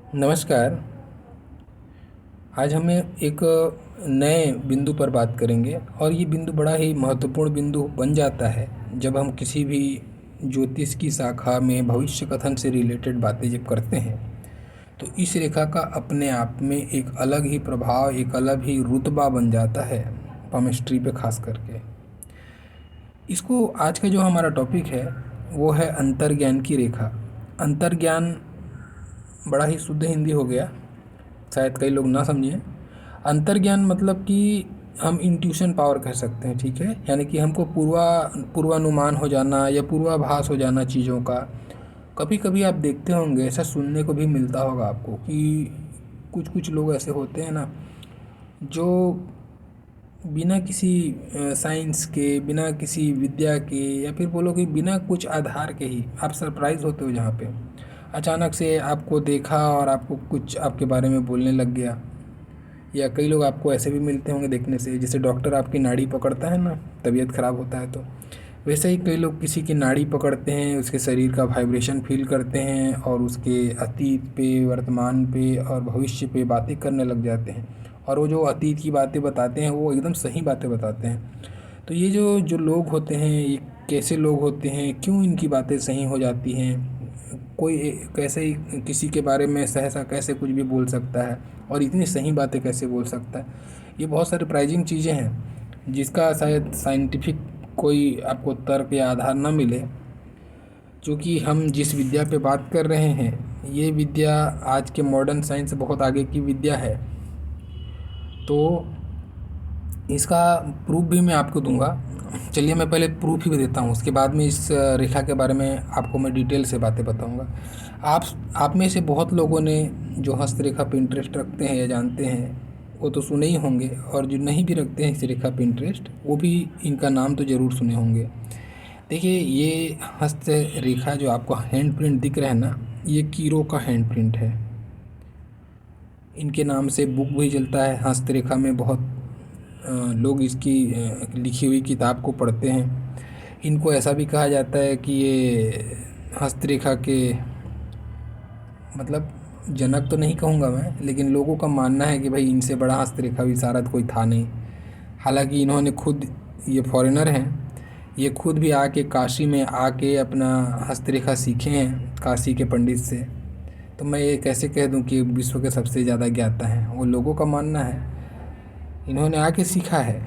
नमस्कार। आज हम एक नए बिंदु पर बात करेंगे और ये बिंदु बड़ा ही महत्वपूर्ण बिंदु बन जाता है जब हम किसी भी ज्योतिष की शाखा में भविष्य कथन से रिलेटेड बातें जब करते हैं। तो इस रेखा का अपने आप में एक अलग ही प्रभाव, एक अलग ही रुतबा बन जाता है केमिस्ट्री पे खास करके। इसको आज का जो हमारा टॉपिक है वो है अंतर्ज्ञान की रेखा। अंतर्ज्ञान बड़ा ही शुद्ध हिंदी हो गया, शायद कई लोग ना समझें। अंतर्ज्ञान मतलब कि हम इंट्यूशन पावर कह सकते हैं, ठीक है। यानी कि हमको पूर्वानुमान हो जाना या पूर्वाभास हो जाना चीज़ों का। कभी कभी आप देखते होंगे, ऐसा सुनने को भी मिलता होगा आपको कि कुछ कुछ लोग ऐसे होते हैं ना, जो बिना किसी साइंस के, बिना किसी विद्या के, या फिर बोलो कि बिना कुछ आधार के ही आप सरप्राइज होते हो। जहाँ पे अचानक से आपको देखा और आपको कुछ आपके बारे में बोलने लग गया। या कई लोग आपको ऐसे भी मिलते होंगे देखने से, जैसे डॉक्टर आपकी नाड़ी पकड़ता है ना, तबीयत ख़राब होता है तो वैसे ही कई लोग किसी की नाड़ी पकड़ते हैं, उसके शरीर का वाइब्रेशन फील करते हैं और उसके अतीत पे, वर्तमान पे और भविष्य पे बातें करने लग जाते हैं। और वो जो अतीत की बातें बताते हैं वो एकदम सही बातें बताते हैं। तो ये जो जो लोग होते हैं, ये कैसे लोग होते हैं, क्यों इनकी बातें सही हो जाती हैं? कोई कैसे ही किसी के बारे में सहसा कैसे कुछ भी बोल सकता है और इतनी सही बातें कैसे बोल सकता है? ये बहुत सरप्राइजिंग चीज़ें हैं जिसका शायद साइंटिफिक कोई आपको तर्क या आधार ना मिले। क्योंकि हम जिस विद्या पे बात कर रहे हैं, ये विद्या आज के मॉडर्न साइंस से बहुत आगे की विद्या है। तो इसका प्रूफ भी मैं आपको दूंगा। चलिए मैं पहले प्रूफ ही देता हूँ, उसके बाद में इस रेखा के बारे में आपको मैं डिटेल से बातें बताऊंगा। आप में से बहुत लोगों ने जो हस्तरेखा पे इंटरेस्ट रखते हैं या जानते हैं वो तो सुने ही होंगे, और जो नहीं भी रखते हैं इस रेखा पे इंटरेस्ट, वो भी इनका नाम तो ज़रूर सुने होंगे। देखिए, ये हस्त रेखा जो आपको हैंड प्रिंट दिख रहा है ना, ये कीरो का हैंड प्रिंट है। इनके नाम से बुक भी चलता है हस्तरेखा में। बहुत लोग इसकी लिखी हुई किताब को पढ़ते हैं। इनको ऐसा भी कहा जाता है कि ये हस्तरेखा के मतलब जनक तो नहीं कहूँगा मैं, लेकिन लोगों का मानना है कि भाई इनसे बड़ा हस्तरेखा विशारद कोई था नहीं। हालांकि इन्होंने खुद, ये फॉरेनर हैं, ये खुद भी आके काशी में आके अपना हस्तरेखा सीखे हैं काशी के पंडित से। तो मैं ये कैसे कह दूं कि विश्व के सबसे ज़्यादा ज्ञाता हैं, वो लोगों का मानना है। इन्होंने आके सीखा है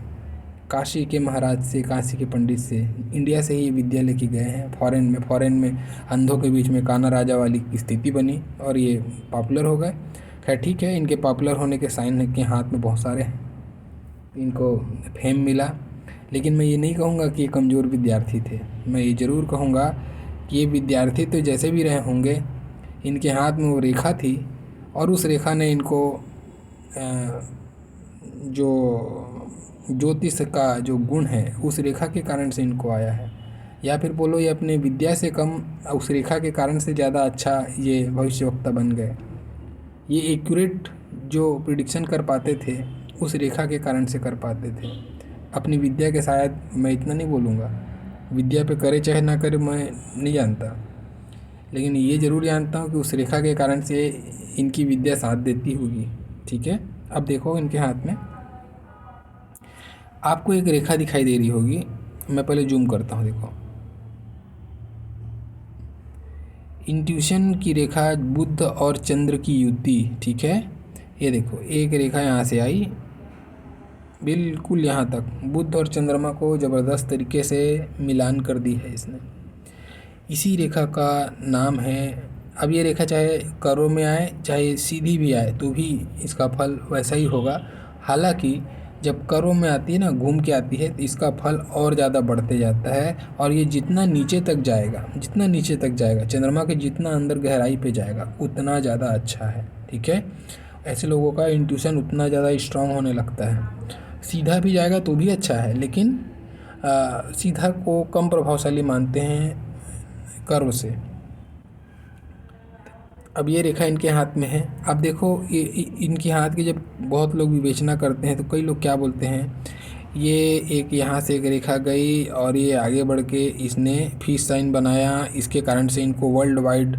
काशी के महाराज से, काशी के पंडित से। इंडिया से ही ये विद्या लेके गए हैं फॉरेन में अंधों के बीच में काना राजा वाली स्थिति बनी और ये पॉपुलर हो गए। खैर ठीक है, इनके पॉपुलर होने के साइन के हाथ में बहुत सारे हैं, इनको फेम मिला। लेकिन मैं ये नहीं कहूँगा कि ये कमज़ोर विद्यार्थी थे। मैं ये ज़रूर कहूँगा कि ये विद्यार्थी तो जैसे भी रहे होंगे, इनके हाथ में वो रेखा थी और उस रेखा ने इनको जो ज्योतिष का जो गुण है उस रेखा के कारण से इनको आया है। या फिर बोलो ये अपने विद्या से कम, उस रेखा के कारण से ज़्यादा अच्छा ये भविष्यवक्ता बन गए। ये एक्यूरेट जो प्रिडिक्शन कर पाते थे उस रेखा के कारण से कर पाते थे। अपनी विद्या के शायद मैं इतना नहीं बोलूँगा, विद्या पे करे चाहे ना करे मैं नहीं जानता, लेकिन ये ज़रूर जानता हूँ कि उस रेखा के कारण से इनकी विद्या साथ देती होगी। ठीक है, अब देखो इनके हाथ में आपको एक रेखा दिखाई दे रही होगी। मैं पहले जूम करता हूँ, देखो इंट्यूशन की रेखा, बुध और चंद्र की युति। ठीक है, ये देखो एक रेखा यहाँ से आई बिल्कुल यहाँ तक, बुध और चंद्रमा को ज़बरदस्त तरीके से मिलान कर दी है इसने। इसी रेखा का नाम है, अब ये रेखा चाहे करों में आए चाहे सीधी भी आए तो भी इसका फल वैसा ही होगा। हालांकि जब करों में आती है ना, घूम के आती है, तो इसका फल और ज़्यादा बढ़ते जाता है। और ये जितना नीचे तक जाएगा, जितना नीचे तक जाएगा, चंद्रमा के जितना अंदर गहराई पे जाएगा उतना ज़्यादा अच्छा है। ठीक है, ऐसे लोगों का इंट्यूशन उतना ज़्यादा स्ट्रांग होने लगता है। सीधा भी जाएगा तो भी अच्छा है, लेकिन सीधा को कम प्रभावशाली मानते हैं कर्व से। अब ये रेखा इनके हाथ में है। अब देखो ये इनके हाथ की जब बहुत लोग विवेचना करते हैं तो कई लोग क्या बोलते हैं, ये एक यहाँ से एक रेखा गई और ये आगे बढ़ के इसने फिश साइन बनाया, इसके कारण से इनको वर्ल्ड वाइड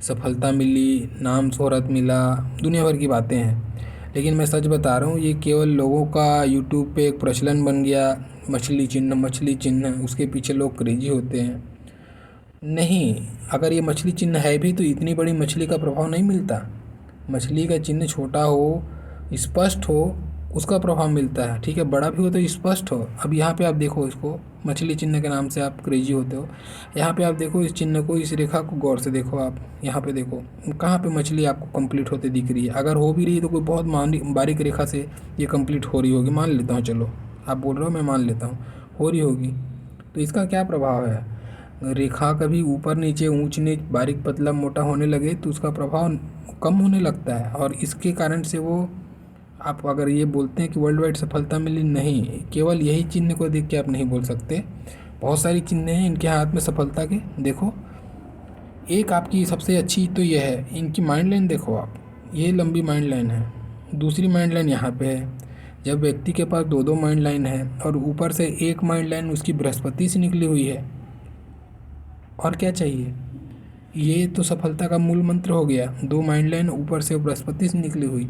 सफलता मिली, नाम शोहरत मिला, दुनिया भर की बातें हैं। लेकिन मैं सच बता रहा हूँ, ये केवल लोगों का यूट्यूब पे एक प्रचलन बन गया, मछली चिन्ह, उसके पीछे लोग क्रेजी होते हैं। नहीं, अगर ये मछली चिन्ह है भी तो इतनी बड़ी मछली का प्रभाव नहीं मिलता। मछली का चिन्ह छोटा हो, स्पष्ट हो, उसका प्रभाव मिलता है, ठीक है। बड़ा भी हो तो स्पष्ट हो। अब यहाँ पे आप देखो, इसको मछली चिन्ह के नाम से आप क्रेजी होते हो। यहाँ पे आप देखो इस चिन्ह को, इस रेखा को गौर से देखो आप। यहाँ पे देखो कहाँ पे मछली आपको कंप्लीट होते दिख रही है। अगर हो भी रही है तो कोई बहुत बारीक रेखा से ये कंप्लीट हो रही होगी, मान लेता हूँ। चलो आप बोल रहे हो, मैं मान लेता हूँ हो रही होगी। तो इसका क्या प्रभाव है? रेखा कभी ऊपर नीचे, ऊंच नीच, बारीक पतला, मोटा होने लगे तो उसका प्रभाव कम होने लगता है। और इसके कारण से वो, आप अगर ये बोलते हैं कि वर्ल्ड वाइड सफलता मिली, नहीं, केवल यही चिन्ह को देख के आप नहीं बोल सकते। बहुत सारी चिन्ह हैं इनके हाथ में सफलता के। देखो, एक आपकी सबसे अच्छी तो ये है, इनकी माइंड लाइन देखो आप, ये लंबी माइंड लाइन है। दूसरी माइंड लाइन यहाँ पे है। जब व्यक्ति के पास दो दो माइंड लाइन है और ऊपर से एक माइंड लाइन उसकी बृहस्पति से निकली हुई है, और क्या चाहिए? ये तो सफलता का मूल मंत्र हो गया। दो माइंड लाइन ऊपर से बृहस्पति से निकली हुई।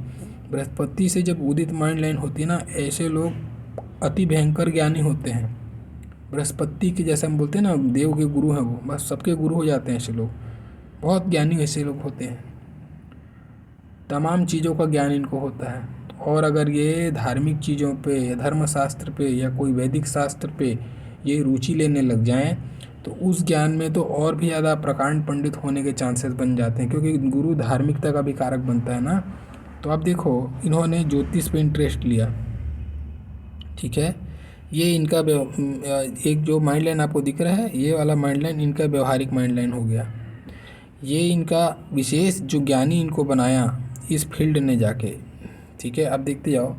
बृहस्पति से जब उदित माइंड लाइन होती है ना, ऐसे लोग अति भयंकर ज्ञानी होते हैं। बृहस्पति के जैसे हम बोलते हैं ना, देव के गुरु हैं वो, बस सबके गुरु हो जाते हैं ऐसे लोग। बहुत ज्ञानी ऐसे लोग होते हैं, तमाम चीज़ों का ज्ञान इनको होता है। और अगर ये धार्मिक चीज़ों पे या धर्मशास्त्र पे या कोई वैदिक शास्त्र पे ये रुचि लेने लग जाएं तो उस ज्ञान में तो और भी ज़्यादा प्रकांड पंडित होने के चांसेस बन जाते हैं, क्योंकि गुरु धार्मिकता का भी कारक बनता है ना। तो आप देखो, इन्होंने ज्योतिष पे इंटरेस्ट लिया, ठीक है। ये इनका एक जो माइंड लाइन आपको दिख रहा है, ये वाला माइंड लाइन इनका व्यवहारिक माइंड लाइन हो गया। ये इनका विशेष जो ज्ञानी इनको बनाया इस फील्ड ने जाके, ठीक है। अब देखते जाओ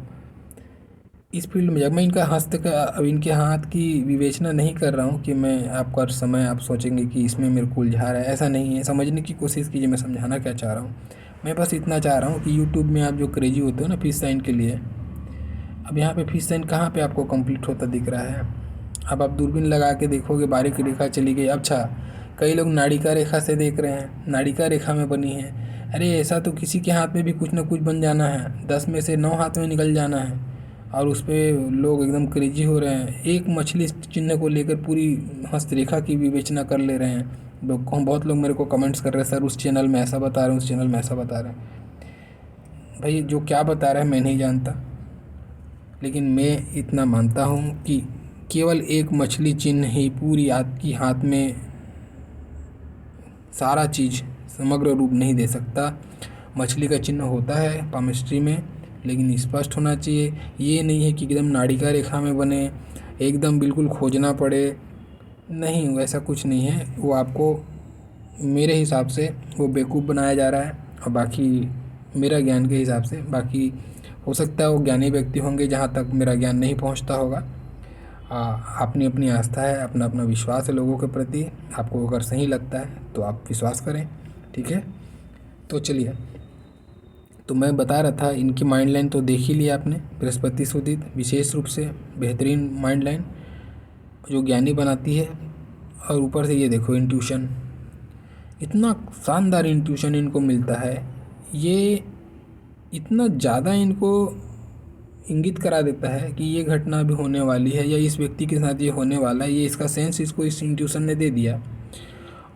इस फील्ड में, जब मैं इनका हस्त का, अब इनके हाथ की विवेचना नहीं कर रहा हूँ कि मैं आपका समय आप सोचेंगे कि इसमें मेरे को उलझा रहा है, ऐसा नहीं है। समझने की कोशिश कीजिए मैं समझाना क्या चाह रहा हूँ। मैं बस इतना चाह रहा हूँ कि यूट्यूब में आप जो क्रेजी होते हो ना फिश साइन के लिए, अब यहाँ पे फिश साइन कहाँ पे आपको कंप्लीट होता दिख रहा है? अब आप दूरबीन लगा के देखोगे, बारीक रेखा चली गई। अच्छा, कई लोग नाड़िका रेखा से देख रहे हैं, नाड़िका रेखा में बनी है। अरे ऐसा तो किसी के हाथ में भी कुछ ना कुछ बन जाना है, 10 में से 9 हाथ में निकल जाना है, और उस पर लोग एकदम क्रेजी हो रहे हैं। एक मछली चिन्ह को लेकर पूरी हस्तरेखा की विवेचना कर ले रहे हैं लोग। बहुत लोग मेरे को कमेंट्स कर रहे हैं, सर उस चैनल में ऐसा बता रहे हैं, उस चैनल में ऐसा बता रहे हैं। भाई जो क्या बता रहा है मैं नहीं जानता, लेकिन मैं इतना मानता हूँ कि केवल एक मछली चिन्ह ही पूरी आपकी हाथ में सारा चीज़, समग्र रूप नहीं दे सकता। मछली का चिन्ह होता है पामिस्ट्री में, लेकिन स्पष्ट होना चाहिए। ये नहीं है कि एकदम नाड़िका रेखा में बने, एकदम बिल्कुल खोजना पड़े, नहीं, वैसा कुछ नहीं है। वो आपको, मेरे हिसाब से वो बेवकूफ़ बनाया जा रहा है। और बाकी मेरा ज्ञान के हिसाब से, बाकी हो सकता है वो ज्ञानी व्यक्ति होंगे जहाँ तक मेरा ज्ञान नहीं पहुँचता होगा। अपनी अपनी आस्था है, अपना अपना विश्वास है लोगों के प्रति। आपको अगर सही लगता है तो आप विश्वास करें, ठीक है। तो चलिए, तो मैं बता रहा था इनकी माइंड लाइन तो देख ही लिया आपने, बृहस्पति से उदित, विशेष रूप से बेहतरीन माइंड लाइन जो ज्ञानी बनाती है। और ऊपर से ये देखो इंट्यूशन, इतना शानदार इंट्यूशन इनको मिलता है। ये इतना ज़्यादा इनको इंगित करा देता है कि ये घटना अभी होने वाली है या इस व्यक्ति के साथ ये होने वाला है, ये इसका सेंस इसको इस इंट्यूशन ने दे दिया।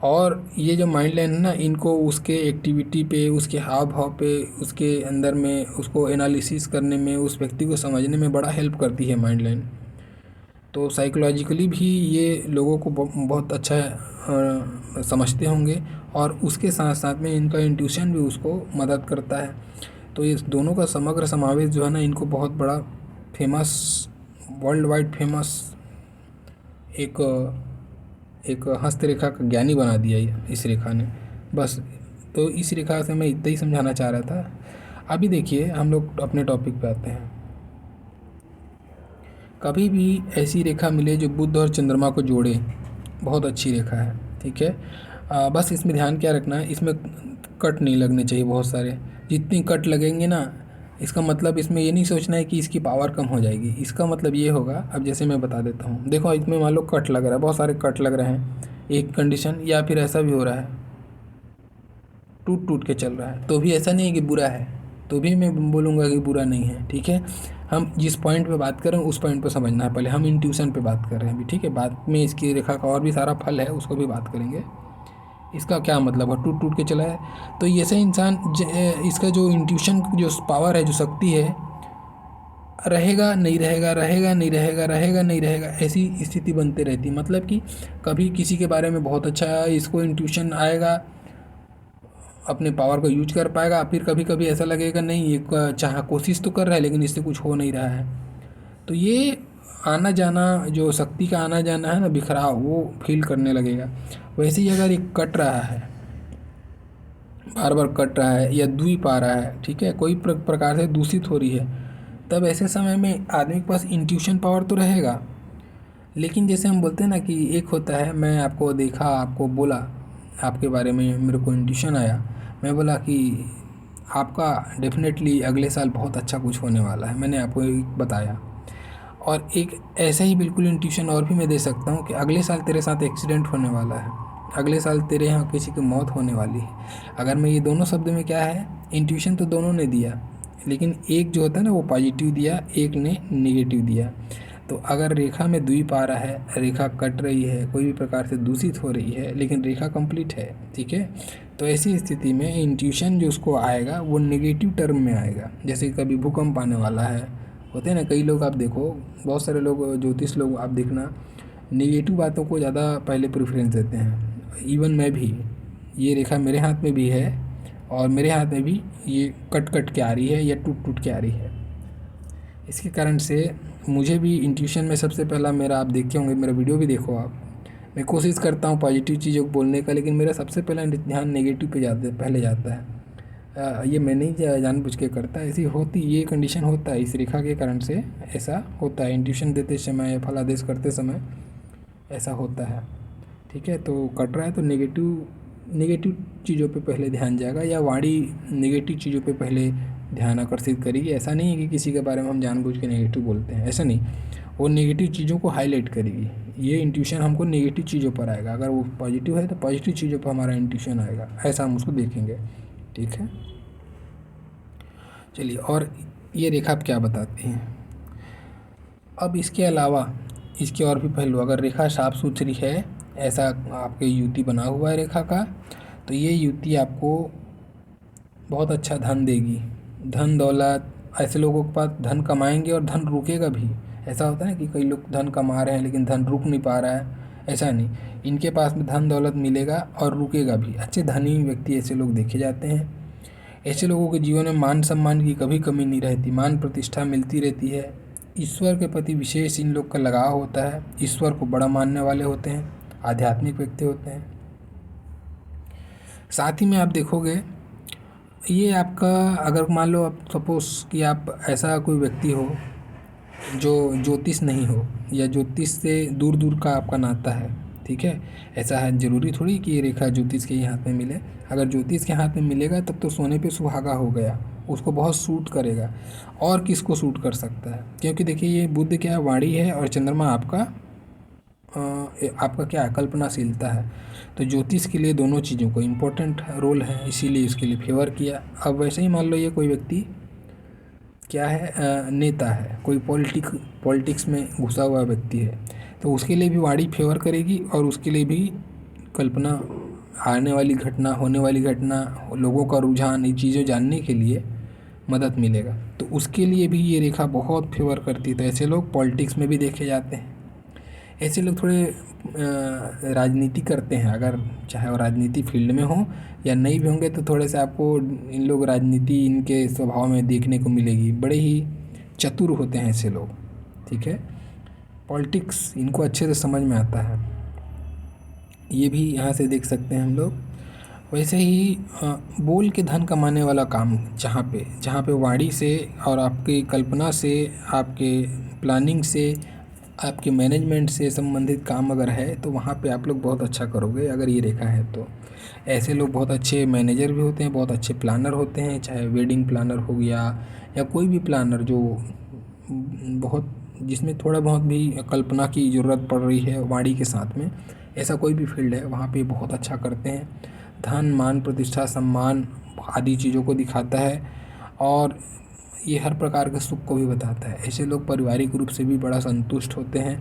और ये जो माइंड लाइन है ना, इनको उसके एक्टिविटी पे, उसके हाव भाव पे, उसके अंदर में उसको एनालिसिस करने में, उस व्यक्ति को समझने में बड़ा हेल्प करती है माइंड लाइन। तो साइकोलॉजिकली भी ये लोगों को बहुत अच्छा समझते होंगे, और उसके साथ साथ में इनका इंट्यूशन भी उसको मदद करता है। तो इस दोनों का समग्र समावेश जो है ना, इनको बहुत बड़ा फेमस, वर्ल्ड वाइड फेमस एक एक हस्तरेखा का ज्ञानी बना दिया इस रेखा ने, बस। तो इस रेखा से मैं इतना ही समझाना चाह रहा था। अभी देखिए हम लोग अपने टॉपिक पे आते हैं। कभी भी ऐसी रेखा मिले जो बुध और चंद्रमा को जोड़े, बहुत अच्छी रेखा है, ठीक है। बस इसमें ध्यान क्या रखना है, इसमें कट नहीं लगने चाहिए बहुत सारे। जितनी कट लगेंगे ना, इसका मतलब इसमें ये नहीं सोचना है कि इसकी पावर कम हो जाएगी। इसका मतलब ये होगा, अब जैसे मैं बता देता हूँ, देखो इसमें मान लो कट लग रहा है, बहुत सारे कट लग रहे हैं, एक कंडीशन। या फिर ऐसा भी हो रहा है, टूट टूट के चल रहा है, तो भी ऐसा नहीं है कि बुरा है, तो भी मैं बोलूँगा कि बुरा नहीं है। ठीक है, हम जिस पॉइंट पे बात कर रहे हैं उस पॉइंट पे समझना है पहले। हम इंट्यूशन पे बात कर रहे हैं अभी, ठीक है। बाद में इसकी रेखा का और भी सारा फल है, उसको भी बात करेंगे। इसका क्या मतलब है टूट टूट के चला है, तो ऐसे इंसान इसका जो इंट्यूशन जो पावर है, जो शक्ति है, रहेगा नहीं रहेगा, रहेगा नहीं रहेगा, रहेगा नहीं रहेगा, ऐसी स्थिति बनते रहती है। मतलब कि कभी किसी के बारे में बहुत अच्छा इसको इंट्यूशन आएगा, अपने पावर को यूज कर पाएगा, फिर कभी कभी ऐसा लगेगा नहीं ये चाह कोशिश तो कर रहा है लेकिन इससे कुछ हो नहीं रहा है। तो ये आना जाना, जो शक्ति का आना जाना है ना, बिखराव, वो फील करने लगेगा। वैसे ही अगर ये कट रहा है, बार बार कट रहा है या द्वीप आ रहा है, ठीक है, कोई प्रकार से दूषित हो रही है, तब ऐसे समय में आदमी के पास इंट्यूशन पावर तो रहेगा। लेकिन जैसे हम बोलते हैं ना कि एक होता है, मैं आपको देखा, आपको बोला, आपके बारे में मेरे को इंट्यूशन आया, मैं बोला कि आपका डेफिनेटली अगले साल बहुत अच्छा कुछ होने वाला है, मैंने आपको एक बताया। और एक ऐसा ही बिल्कुल इंट्यूशन और भी मैं दे सकता हूँ कि अगले साल तेरे साथ एक्सीडेंट होने वाला है, अगले साल तेरे यहाँ किसी की मौत होने वाली है। अगर मैं ये दोनों शब्द में क्या है, इंट्यूशन तो दोनों ने दिया, लेकिन एक जो होता है ना वो पॉजिटिव दिया, एक ने नेगेटिव दिया। तो अगर रेखा में द्वीप आ रहा है, रेखा कट रही है, कोई भी प्रकार से दूषित हो रही है, लेकिन रेखा कंप्लीट है, ठीक है, तो ऐसी स्थिति में इंट्यूशन जो उसको आएगा वो नेगेटिव टर्म में आएगा। जैसे कभी भूकंप आने वाला है, होते हैं ना कई लोग, आप देखो बहुत सारे लोग ज्योतिष लोग, आप देखना नेगेटिव बातों को ज़्यादा पहले प्रेफरेंस देते हैं। इवन मैं भी, ये रेखा मेरे हाथ में भी है और मेरे हाथ में भी ये कट कट के आ रही है या टूट टूट के आ रही है। इसके कारण से मुझे भी इंट्यूशन में सबसे पहला मेरा, आप देखे होंगे मेरा वीडियो भी देखो आप, मैं कोशिश करता हूँ पॉजिटिव चीज़ों को बोलने का, लेकिन मेरा सबसे पहला ध्यान नेगेटिव पे पहले जाता है। ये मैं नहीं जानबूझ के करता, ऐसी होती ये कंडीशन होता है, इस रेखा के कारण से ऐसा होता है। इंट्यूशन देते समय, फलादेश करते समय ऐसा होता है, ठीक है। तो कट रहा है तो नेगेटिव चीज़ों पे पहले ध्यान जाएगा, या वाणी नेगेटिव चीज़ों पे पहले ध्यान आकर्षित करेगी। ऐसा नहीं है कि किसी के बारे में हम जानबूझ के नेगेटिव बोलते हैं, ऐसा नहीं, वो नेगेटिव चीज़ों को हाईलाइट करेगी। ये इंट्यूशन हमको नेगेटिव चीज़ों पर आएगा, अगर वो पॉजिटिव है तो पॉजिटिव चीज़ों पर हमारा इंट्यूशन आएगा, ऐसा हम उसको देखेंगे, ठीक है। चलिए, और ये रेखा आप क्या बताती हैं। अब इसके अलावा इसके और भी पहलू, अगर रेखा साफ सुथरी है, ऐसा आपके युति बना हुआ है रेखा का, तो ये युति आपको बहुत अच्छा धन देगी, धन दौलत। ऐसे लोगों के पास धन कमाएंगे और धन रुकेगा भी। ऐसा होता है ना कि कई लोग धन कमा रहे हैं लेकिन धन रुक नहीं पा रहा है, ऐसा नहीं, इनके पास में धन दौलत मिलेगा और रुकेगा भी। अच्छे धनी व्यक्ति ऐसे लोग देखे जाते हैं। ऐसे लोगों के जीवन में मान सम्मान की कभी कमी नहीं रहती, मान प्रतिष्ठा मिलती रहती है। ईश्वर के प्रति विशेष इन लोग का लगाव होता है, ईश्वर को बड़ा मानने वाले होते हैं, आध्यात्मिक व्यक्ति होते हैं। साथ ही में आप देखोगे, ये आपका, अगर मान लो आप सपोज़ कि आप ऐसा कोई व्यक्ति हो जो ज्योतिष नहीं हो, या ज्योतिष से दूर दूर का आपका नाता है, ठीक है, ऐसा है, ज़रूरी थोड़ी कि ये रेखा ज्योतिष के ही हाथ में मिले। अगर ज्योतिष के हाथ में मिलेगा तब तो सोने पे सुहागा हो गया, उसको बहुत सूट करेगा। और किसको सूट कर सकता है, क्योंकि देखिए ये बुध क्या वाणी है और चंद्रमा आपका क्या है, कल्पनाशीलता है। तो ज्योतिष के लिए दोनों चीज़ों को इम्पोर्टेंट रोल है, इसीलिए इसके लिए फेवर किया। अब वैसे ही मान लो ये कोई व्यक्ति क्या है, नेता है, कोई पॉलिटिक्स में घुसा हुआ व्यक्ति है, तो उसके लिए भी वाणी फेवर करेगी और उसके लिए भी कल्पना, आने वाली घटना, होने वाली घटना, लोगों का रुझान, ये चीज़ें जानने के लिए मदद मिलेगा। तो उसके लिए भी ये रेखा बहुत फेवर करती है। तो ऐसे लोग पॉलिटिक्स में भी देखे जाते हैं। ऐसे लोग थोड़े राजनीति करते हैं, अगर चाहे वो राजनीति फील्ड में हो या नहीं भी होंगे, तो थोड़े से आपको इन लोग राजनीति इनके स्वभाव में देखने को मिलेगी। बड़े ही चतुर होते हैं ऐसे लोग, ठीक है, पॉलिटिक्स इनको अच्छे से समझ में आता है। ये भी यहाँ से देख सकते हैं हम लोग। वैसे ही बोल के धन कमाने वाला काम, जहाँ पे वाणी से और आपकी कल्पना से, आपके प्लानिंग से, आपके मैनेजमेंट से संबंधित काम अगर है, तो वहाँ पे आप लोग बहुत अच्छा करोगे अगर ये रेखा है तो। ऐसे लोग बहुत अच्छे मैनेजर भी होते हैं, बहुत अच्छे प्लानर होते हैं, चाहे वेडिंग प्लानर हो गया या कोई भी प्लानर जो बहुत, जिसमें थोड़ा बहुत भी कल्पना की ज़रूरत पड़ रही है वाणी के साथ में, ऐसा कोई भी फील्ड है वहाँ पे बहुत अच्छा करते हैं। धन, मान, प्रतिष्ठा, सम्मान आदि चीज़ों को दिखाता है और ये हर प्रकार के सुख को भी बताता है। ऐसे लोग पारिवारिक रूप से भी बड़ा संतुष्ट होते हैं,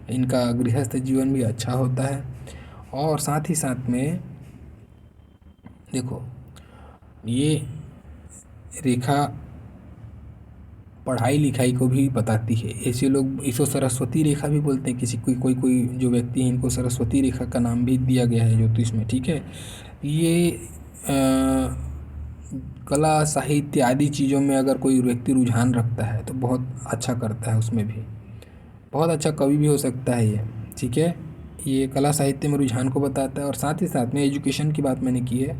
इनका गृहस्थ जीवन भी अच्छा होता है। और साथ ही साथ में देखो, ये रेखा पढ़ाई लिखाई को भी बताती है। ऐसे लोग इसको सरस्वती रेखा भी बोलते हैं। किसी कोई जो व्यक्ति हैं इनको सरस्वती रेखा का नाम भी दिया गया है ज्योतिष में, ठीक है। ये कला, साहित्य आदि चीज़ों में अगर कोई व्यक्ति रुझान रखता है तो बहुत अच्छा करता है, उसमें भी बहुत अच्छा कवि भी हो सकता है ये, ठीक है। ये कला साहित्य में रुझान को बताता है। और साथ ही साथ में एजुकेशन की बात मैंने की है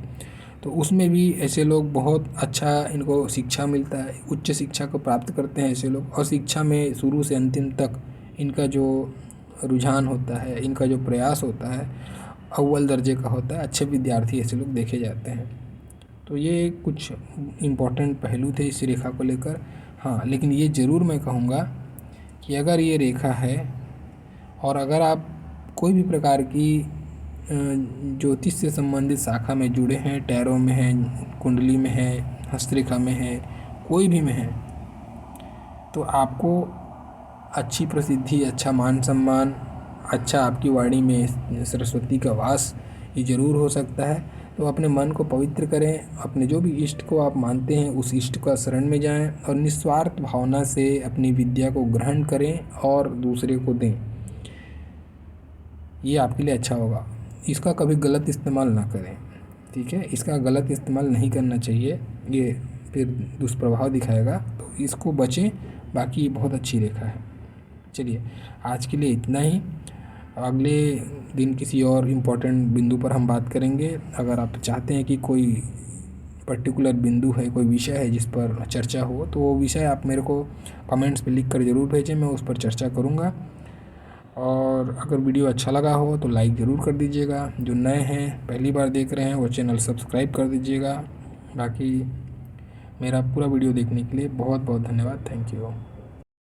तो उसमें भी ऐसे लोग बहुत अच्छा, इनको शिक्षा मिलता है, उच्च शिक्षा को प्राप्त करते हैं ऐसे लोग। और शिक्षा में शुरू से अंतिम तक इनका जो रुझान होता है, इनका जो प्रयास होता है, अव्वल दर्जे का होता है। अच्छे विद्यार्थी ऐसे लोग देखे जाते हैं। तो ये कुछ इम्पोर्टेंट पहलू थे इस रेखा को लेकर। हाँ, लेकिन ये ज़रूर मैं कहूँगा कि अगर ये रेखा है और अगर आप कोई भी प्रकार की ज्योतिष से संबंधित शाखा में जुड़े हैं, टैरो में हैं, कुंडली में है, हस्तरेखा में है, कोई भी में है, तो आपको अच्छी प्रसिद्धि, अच्छा मान सम्मान, अच्छा आपकी वाणी में सरस्वती का वास ये ज़रूर हो सकता है। तो अपने मन को पवित्र करें, अपने जो भी इष्ट को आप मानते हैं उस इष्ट का शरण में जाएं और निस्वार्थ भावना से अपनी विद्या को ग्रहण करें और दूसरे को दें। ये आपके लिए अच्छा होगा। इसका कभी गलत इस्तेमाल ना करें, ठीक है। इसका गलत इस्तेमाल नहीं करना चाहिए, ये फिर दुष्प्रभाव दिखाएगा, तो इसको बचें। बाकी ये बहुत अच्छी रेखा है। चलिए, आज के लिए इतना ही। अगले दिन किसी और इम्पोर्टेंट बिंदु पर हम बात करेंगे। अगर आप चाहते हैं कि कोई पर्टिकुलर बिंदु है, कोई विषय है जिस पर चर्चा हो, तो वो विषय आप मेरे को कमेंट्स पे लिख कर ज़रूर भेजें, मैं उस पर चर्चा करूँगा। और अगर वीडियो अच्छा लगा हो तो लाइक ज़रूर कर दीजिएगा। जो नए हैं, पहली बार देख रहे हैं, वो चैनल सब्सक्राइब कर दीजिएगा। बाकी मेरा पूरा वीडियो देखने के लिए बहुत बहुत धन्यवाद। Thank you.